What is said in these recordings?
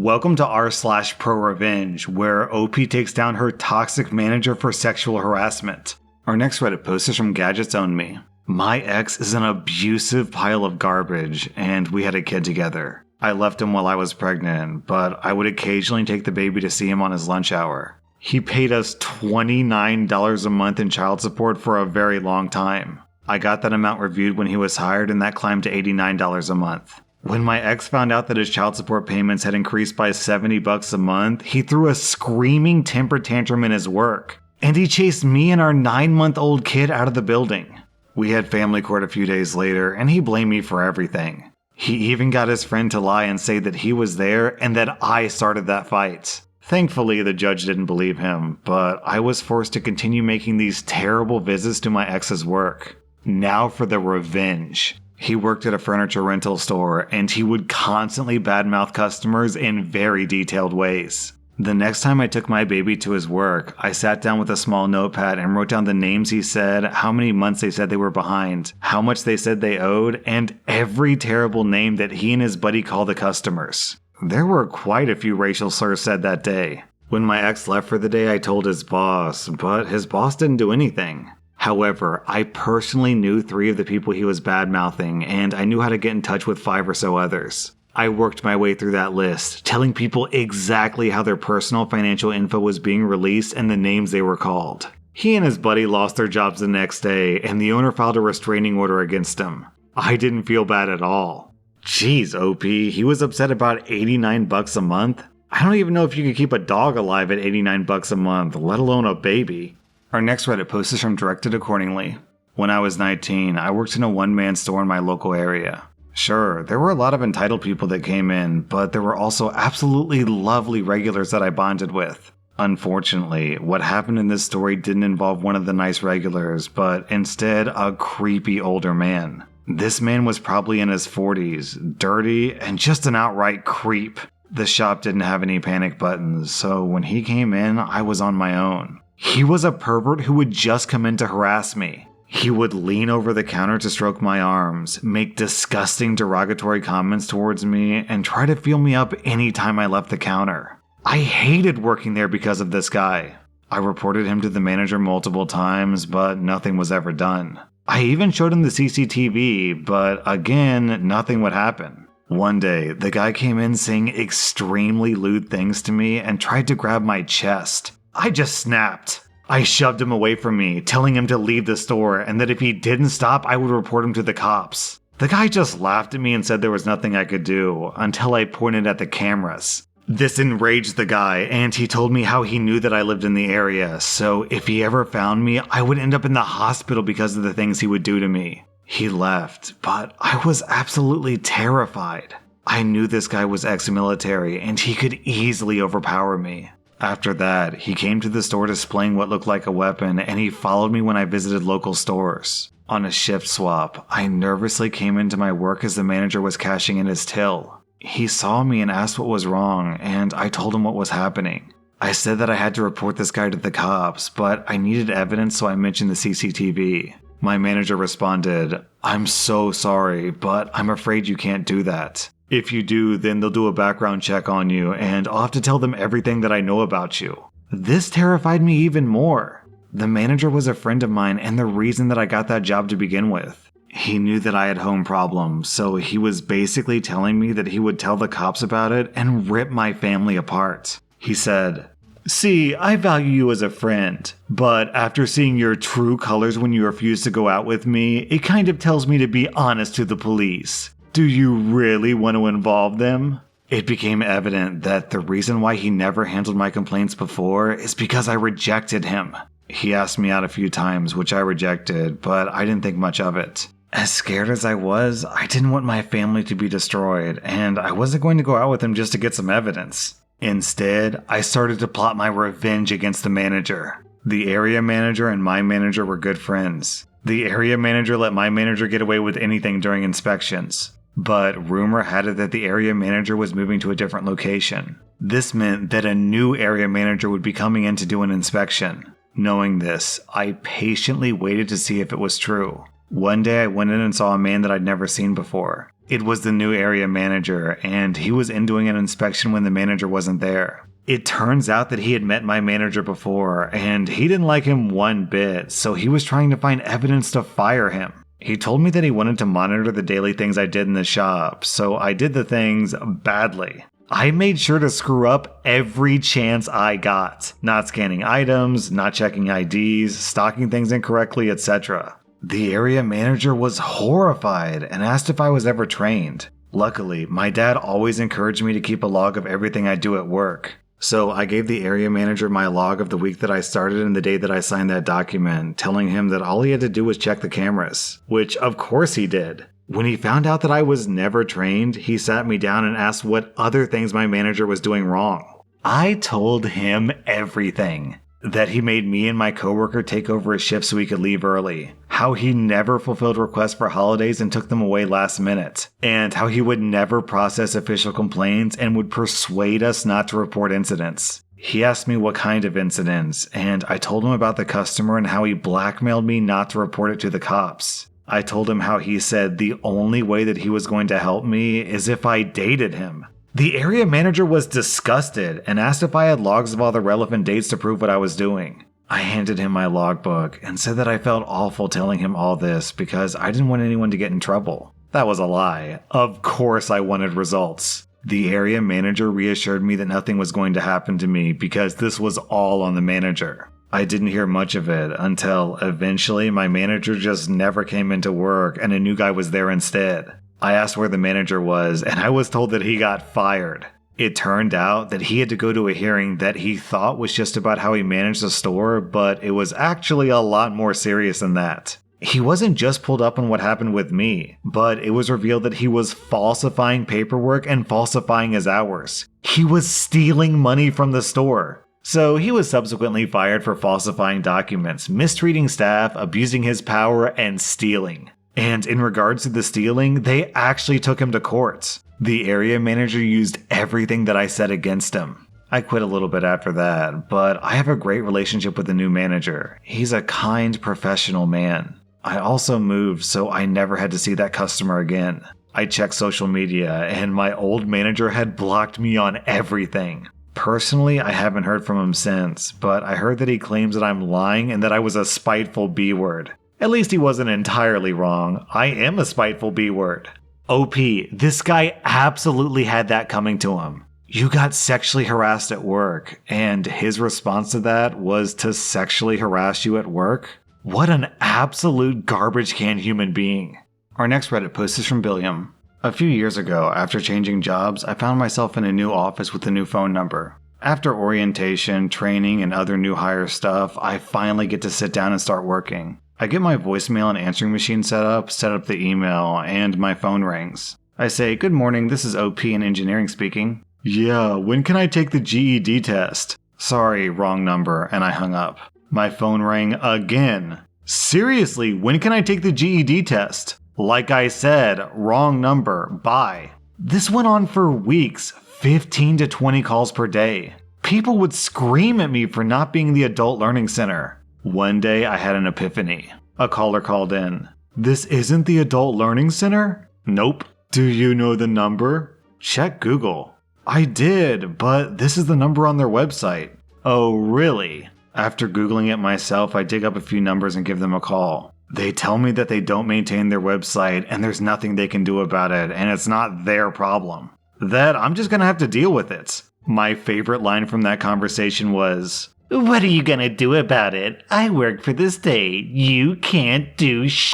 Welcome to rSlash Prorevenge, where OP takes down her toxic manager for sexual harassment. Our next Reddit post is from Gadgets Own Me. My ex is an abusive pile of garbage, and we had a kid together. I left him while I was pregnant, but I would occasionally take the baby to see him on his lunch hour. He paid us $29 a month in child support for a very long time. I got that amount reviewed when he was hired, and that climbed to $89 a month. When my ex found out that his child support payments had increased by $70 a month, he threw a screaming temper tantrum in his work, and he chased me and our 9-month-old kid out of the building. We had family court a few days later, and he blamed me for everything. He even got his friend to lie and say that he was there and that I started that fight. Thankfully, the judge didn't believe him, but I was forced to continue making these terrible visits to my ex's work. Now for the revenge. He worked at a furniture rental store, and he would constantly badmouth customers in very detailed ways. The next time I took my baby to his work, I sat down with a small notepad and wrote down the names he said, how many months they said they were behind, how much they said they owed, and every terrible name that he and his buddy called the customers. There were quite a few racial slurs said that day. When my ex left for the day, I told his boss, but his boss didn't do anything. However, I personally knew 3 of the people he was bad-mouthing, and I knew how to get in touch with 5 or so others. I worked my way through that list, telling people exactly how their personal financial info was being released and the names they were called. He and his buddy lost their jobs the next day, and the owner filed a restraining order against him. I didn't feel bad at all. Jeez, OP, he was upset about $89 a month? I don't even know if you could keep a dog alive at $89 a month, let alone a baby. Our next Reddit post is from Directed Accordingly. When I was 19, I worked in a one-man store in my local area. Sure, there were a lot of entitled people that came in, but there were also absolutely lovely regulars that I bonded with. Unfortunately, what happened in this story didn't involve one of the nice regulars, but instead a creepy older man. This man was probably in his 40s, dirty, and just an outright creep. The shop didn't have any panic buttons, so when he came in, I was on my own. He was a pervert who would just come in to harass me. He would lean over the counter to stroke my arms, make disgusting derogatory comments towards me, and try to feel me up anytime I left the counter. I hated working there because of this guy. I reported him to the manager multiple times, but nothing was ever done. I even showed him the CCTV, but again, nothing would happen. One day, the guy came in saying extremely lewd things to me and tried to grab my chest. I just snapped. I shoved him away from me, telling him to leave the store and that if he didn't stop, I would report him to the cops. The guy just laughed at me and said there was nothing I could do until I pointed at the cameras. This enraged the guy, and he told me how he knew that I lived in the area, so if he ever found me, I would end up in the hospital because of the things he would do to me. He left, but I was absolutely terrified. I knew this guy was ex-military, and he could easily overpower me. After that, he came to the store displaying what looked like a weapon, and he followed me when I visited local stores. On a shift swap, I nervously came into my work as the manager was cashing in his till. He saw me and asked what was wrong, and I told him what was happening. I said that I had to report this guy to the cops, but I needed evidence, so I mentioned the CCTV. My manager responded, "I'm so sorry, but I'm afraid you can't do that. If you do, then they'll do a background check on you, and I'll have to tell them everything that I know about you." This terrified me even more. The manager was a friend of mine and the reason that I got that job to begin with. He knew that I had home problems, so he was basically telling me that he would tell the cops about it and rip my family apart. He said, "See, I value you as a friend, but after seeing your true colors when you refuse to go out with me, it kind of tells me to be honest to the police. Do you really want to involve them?" It became evident that the reason why he never handled my complaints before is because I rejected him. He asked me out a few times, which I rejected, but I didn't think much of it. As scared as I was, I didn't want my family to be destroyed, and I wasn't going to go out with him just to get some evidence. Instead, I started to plot my revenge against the manager. The area manager and my manager were good friends. The area manager let my manager get away with anything during inspections. But rumor had it that the area manager was moving to a different location. This meant that a new area manager would be coming in to do an inspection. Knowing this, I patiently waited to see if it was true. One day I went in and saw a man that I'd never seen before. It was the new area manager, and he was in doing an inspection when the manager wasn't there. It turns out that he had met my manager before, and he didn't like him one bit, so he was trying to find evidence to fire him. He told me that he wanted to monitor the daily things I did in the shop, so I did the things badly. I made sure to screw up every chance I got, not scanning items, not checking IDs, stocking things incorrectly, etc. The area manager was horrified and asked if I was ever trained. Luckily, my dad always encouraged me to keep a log of everything I do at work. So I gave the area manager my log of the week that I started and the day that I signed that document, telling him that all he had to do was check the cameras, which of course he did. When he found out that I was never trained, he sat me down and asked what other things my manager was doing wrong. I told him everything. That he made me and my coworker take over a shift so we could leave early. How he never fulfilled requests for holidays and took them away last minute. And how he would never process official complaints and would persuade us not to report incidents. He asked me what kind of incidents, and I told him about the customer and how he blackmailed me not to report it to the cops. I told him how he said the only way that he was going to help me is if I dated him. The area manager was disgusted and asked if I had logs of all the relevant dates to prove what I was doing. I handed him my logbook and said that I felt awful telling him all this because I didn't want anyone to get in trouble. That was a lie. Of course I wanted results. The area manager reassured me that nothing was going to happen to me because this was all on the manager. I didn't hear much of it until eventually my manager just never came into work and a new guy was there instead. I asked where the manager was, and I was told that he got fired. It turned out that he had to go to a hearing that he thought was just about how he managed the store, but it was actually a lot more serious than that. He wasn't just pulled up on what happened with me, but it was revealed that he was falsifying paperwork and falsifying his hours. He was stealing money from the store. So he was subsequently fired for falsifying documents, mistreating staff, abusing his power, and stealing. And in regards to the stealing, they actually took him to court. The area manager used everything that I said against him. I quit a little bit after that, but I have a great relationship with the new manager. He's a kind, professional man. I also moved, so I never had to see that customer again. I checked social media, and my old manager had blocked me on everything. Personally, I haven't heard from him since, but I heard that he claims that I'm lying and that I was a spiteful B-word. At least he wasn't entirely wrong. I am a spiteful B-word. OP, this guy absolutely had that coming to him. You got sexually harassed at work, and his response to that was to sexually harass you at work? What an absolute garbage can human being. Our next Reddit post is from Billiam. A few years ago, after changing jobs, I found myself in a new office with a new phone number. After orientation, training, and other new hire stuff, I finally get to sit down and start working. I get my voicemail and answering machine set up the email, and my phone rings. I say, "Good morning, this is OP in engineering speaking." "Yeah, when can I take the GED test?" "Sorry, wrong number," and I hung up. My phone rang again. "Seriously, when can I take the GED test?" "Like I said, wrong number, bye." This went on for weeks, 15 to 20 calls per day. People would scream at me for not being the adult learning center. One day I had an epiphany. A caller called in. "This isn't the adult learning center?" "Nope." "Do you know the number?" "Check Google." "I did, but this is the number on their website." "Oh, really?" After Googling it myself, I dig up a few numbers and give them a call. They tell me that they don't maintain their website and there's nothing they can do about it, and it's not their problem. That I'm just gonna have to deal with it. My favorite line from that conversation was, "What are you gonna do about it? I work for the state. You can't do sh*.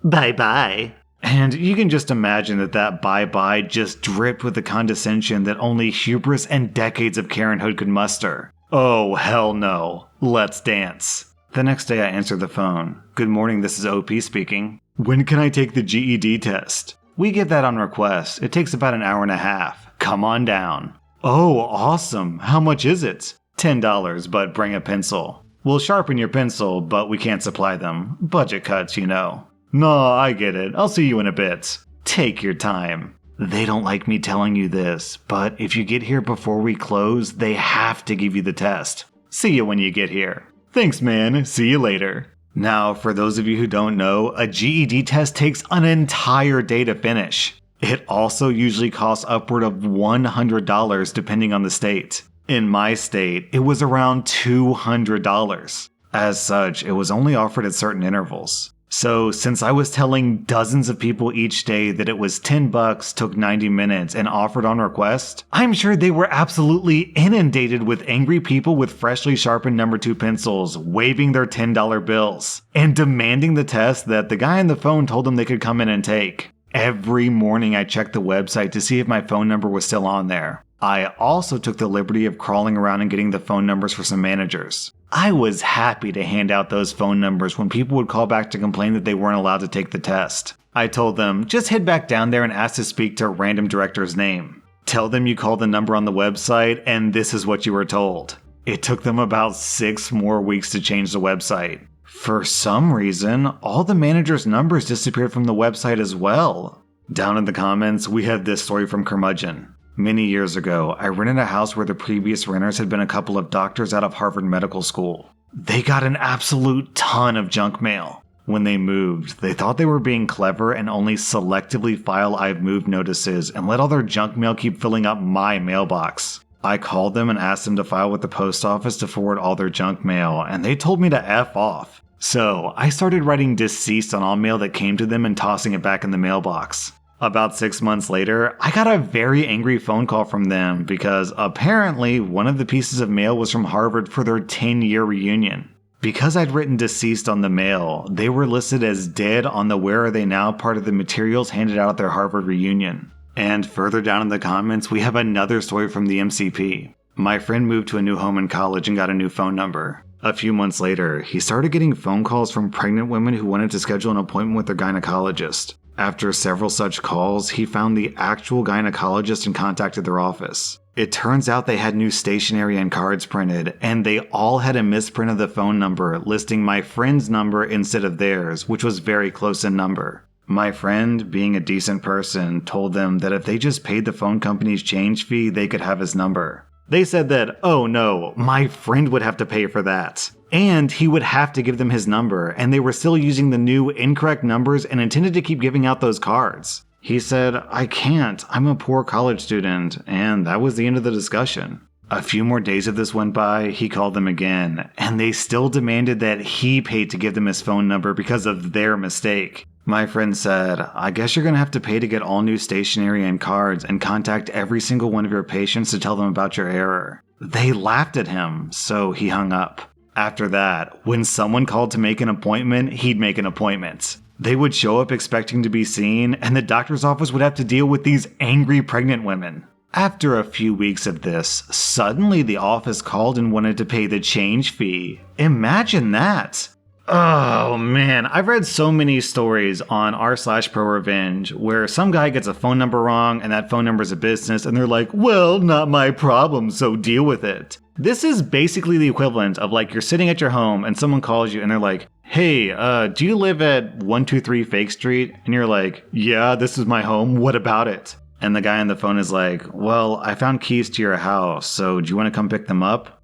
Bye-bye." And you can just imagine that bye-bye just dripped with the condescension that only hubris and decades of Karenhood could muster. Oh, hell no. Let's dance. The next day I answered the phone. "Good morning, this is OP speaking." "When can I take the GED test?" "We give that on request. It takes about an hour and a half. Come on down." "Oh, awesome. How much is it?" $10, but bring a pencil. "We'll sharpen your pencil, but we can't supply them. Budget cuts, you know." "No, I get it. I'll see you in a bit." "Take your time." They don't like me telling you this, but if you get here before we close, they have to give you the test. "See you when you get here." "Thanks, man. See you later." Now, for those of you who don't know, a GED test takes an entire day to finish. It also usually costs upward of $100 depending on the state. In my state, it was around $200. As such, it was only offered at certain intervals. So since I was telling dozens of people each day that it was $10, took 90 minutes, and offered on request, I'm sure they were absolutely inundated with angry people with freshly sharpened number 2 pencils, waving their $10 bills, and demanding the test that the guy on the phone told them they could come in and take. Every morning I checked the website to see if my phone number was still on there. I also took the liberty of crawling around and getting the phone numbers for some managers. I was happy to hand out those phone numbers when people would call back to complain that they weren't allowed to take the test. I told them, just head back down there and ask to speak to a random director's name. Tell them you called the number on the website and this is what you were told. It took them about 6 more weeks to change the website. For some reason, all the managers' numbers disappeared from the website as well. Down in the comments, we have this story from Curmudgeon. Many years ago, I rented a house where the previous renters had been a couple of doctors out of Harvard Medical School. They got an absolute ton of junk mail. When they moved, they thought they were being clever and only selectively file I've moved notices and let all their junk mail keep filling up my mailbox. I called them and asked them to file with the post office to forward all their junk mail, and they told me to F off. So I started writing deceased on all mail that came to them and tossing it back in the mailbox. About 6 months later, I got a very angry phone call from them because apparently one of the pieces of mail was from Harvard for their 10-year reunion. Because I'd written deceased on the mail, they were listed as dead on the Where Are They Now part of the materials handed out at their Harvard reunion. And further down in the comments, we have another story from the MCP. My friend moved to a new home in college and got a new phone number. A few months later, he started getting phone calls from pregnant women who wanted to schedule an appointment with their gynecologist. After several such calls, he found the actual gynecologist and contacted their office. It turns out they had new stationery and cards printed, and they all had a misprint of the phone number, listing my friend's number instead of theirs, which was very close in number. My friend, being a decent person, told them that if they just paid the phone company's change fee, they could have his number. They said that, oh no, my friend would have to pay for that. And he would have to give them his number, and they were still using the new incorrect numbers and intended to keep giving out those cards. He said, I can't, I'm a poor college student, and that was the end of the discussion. A few more days of this went by, he called them again, and they still demanded that he paid to give them his phone number because of their mistake. My friend said, I guess you're going to have to pay to get all new stationery and cards and contact every single one of your patients to tell them about your error. They laughed at him, so he hung up. After that, when someone called to make an appointment, he'd make an appointment. They would show up expecting to be seen, and the doctor's office would have to deal with these angry pregnant women. After a few weeks of this, suddenly the office called and wanted to pay the change fee. Imagine that! Oh man, I've read so many stories on r/Prorevenge where some guy gets a phone number wrong and that phone number is a business and they're like, well, not my problem, so deal with it. This is basically the equivalent of like you're sitting at your home and someone calls you and they're like, hey, do you live at 123 Fake Street? And you're like, yeah, this is my home, what about it? And the guy on the phone is like, well, I found keys to your house, so do you want to come pick them up?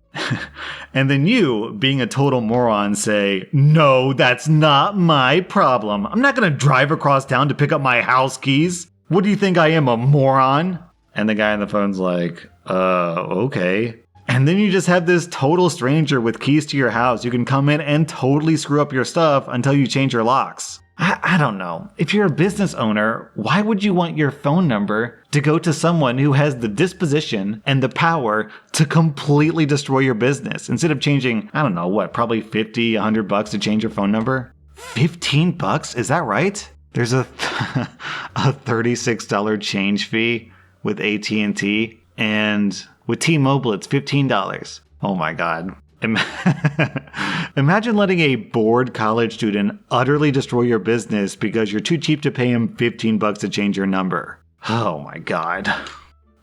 And then you, being a total moron, say, no, that's not my problem. I'm not going to drive across town to pick up my house keys. What do you think I am, a moron? And the guy on the phone's like, okay. And then you just have this total stranger with keys to your house. You can come in and totally screw up your stuff until you change your locks. I don't know. If you're a business owner, why would you want your phone number to go to someone who has the disposition and the power to completely destroy your business instead of changing, I don't know, what, probably $50, $100 to change your phone number? $15? Is that right? There's a $36 change fee with AT&T, and with T-Mobile, it's $15. Oh my God. Imagine letting a bored college student utterly destroy your business because you're too cheap to pay him $15 to change your number. Oh my God.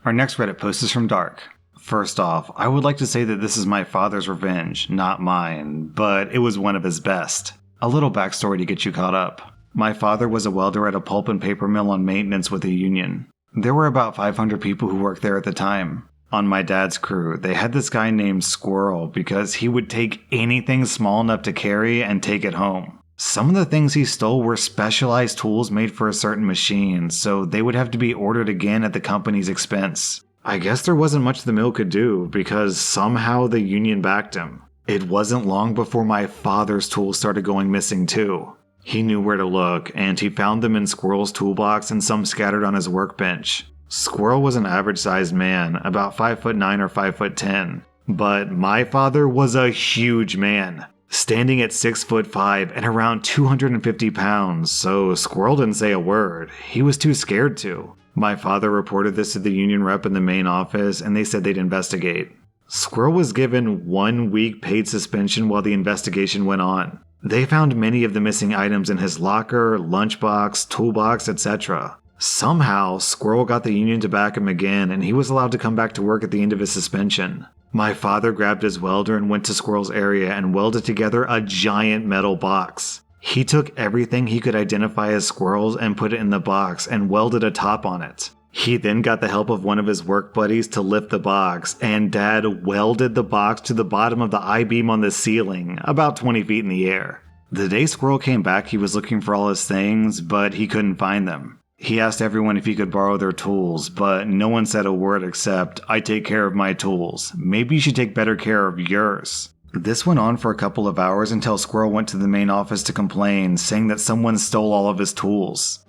Our next Reddit post is from Dark. First off, I would like to say that this is my father's revenge, not mine, but it was one of his best. A little backstory to get you caught up. My father was a welder at a pulp and paper mill on maintenance with a union. There were about 500 people who worked there at the time. On my dad's crew, they had this guy named Squirrel because he would take anything small enough to carry and take it home. Some of the things he stole were specialized tools made for a certain machine, so they would have to be ordered again at the company's expense. I guess there wasn't much the mill could do, because somehow the union backed him. It wasn't long before my father's tools started going missing too. He knew where to look, and he found them in Squirrel's toolbox and some scattered on his workbench. Squirrel was an average-sized man, about 5'9" or 5'10", but my father was a huge man, standing at 6'5" and around 250 pounds, so Squirrel didn't say a word. He was too scared to. My father reported this to the union rep in the main office, and they said they'd investigate. Squirrel was given 1 week paid suspension while the investigation went on. They found many of the missing items in his locker, lunchbox, toolbox, etc. Somehow, Squirrel got the union to back him again, and he was allowed to come back to work at the end of his suspension. My father grabbed his welder and went to Squirrel's area and welded together a giant metal box. He took everything he could identify as Squirrel's and put it in the box and welded a top on it. He then got the help of one of his work buddies to lift the box, and Dad welded the box to the bottom of the I-beam on the ceiling, about 20 feet in the air. The day Squirrel came back, he was looking for all his things, but he couldn't find them. He asked everyone if he could borrow their tools, but no one said a word except, "I take care of my tools. Maybe you should take better care of yours." This went on for a couple of hours until Squirrel went to the main office to complain, saying that someone stole all of his tools.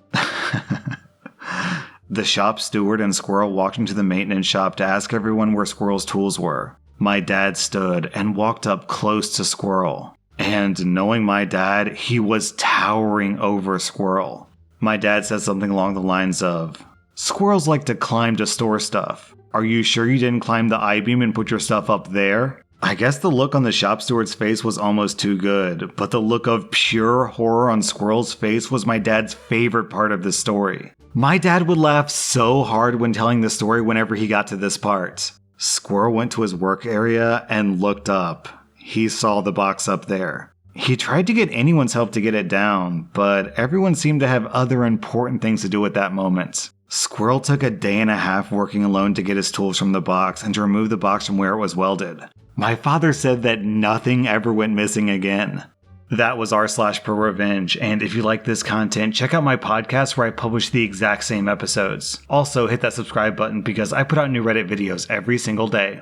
The shop steward and Squirrel walked into the maintenance shop to ask everyone where Squirrel's tools were. My dad stood and walked up close to Squirrel. And knowing my dad, he was towering over Squirrel. My dad said something along the lines of, "Squirrels like to climb to store stuff. Are you sure you didn't climb the I-beam and put your stuff up there?" I guess the look on the shop steward's face was almost too good, but the look of pure horror on Squirrel's face was my dad's favorite part of the story. My dad would laugh so hard when telling the story whenever he got to this part. Squirrel went to his work area and looked up. He saw the box up there. He tried to get anyone's help to get it down, but everyone seemed to have other important things to do at that moment. Squirrel took a day and a half working alone to get his tools from the box and to remove the box from where it was welded. My father said that nothing ever went missing again. That was r/Prorevenge, and if you like this content, check out my podcast where I publish the exact same episodes. Also, hit that subscribe button because I put out new Reddit videos every single day.